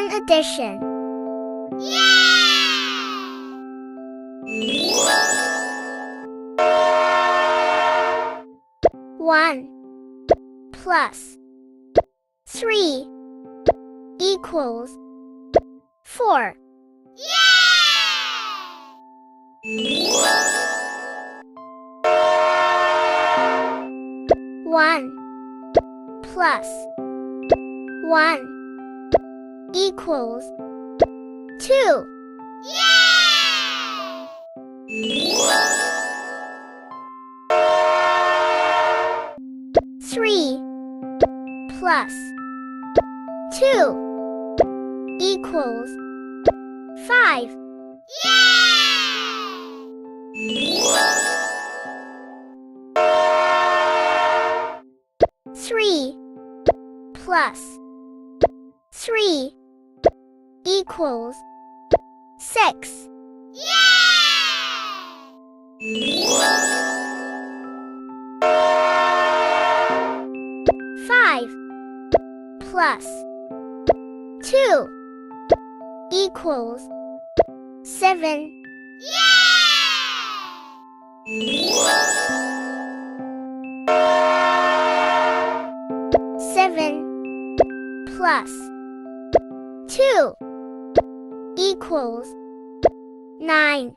Newborn edition. One plus 3 equals 4. One plus 1 equals 2. 3 plus 2 equals 5. 3 plus 3 equals 6. 5 plus 2 equals 7. 7 plus 2 equals 9.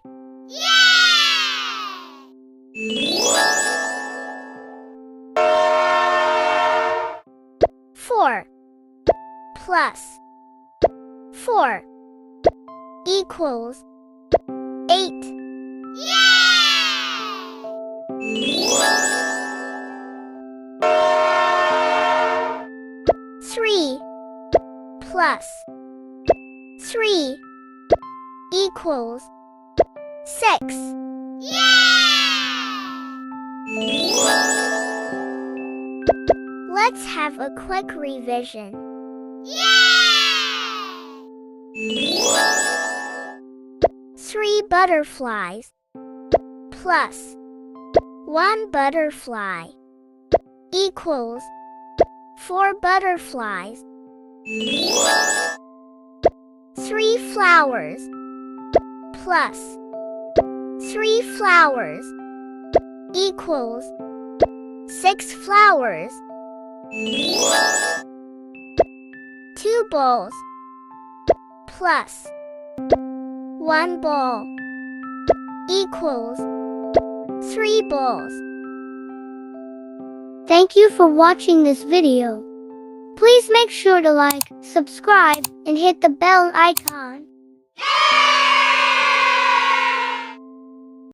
4 plus 4 equals 8. 3 plus 3 equals 6. Let's have a quick revision. 3 butterflies plus 1 butterfly equals 4 butterflies. 3 flowers plus 3 flowers equals 6 flowers. 2 bowls plus 1 bowl equals 3 bowls. Thank you for watching this video. Please make sure to like, subscribe, and hit the bell icon.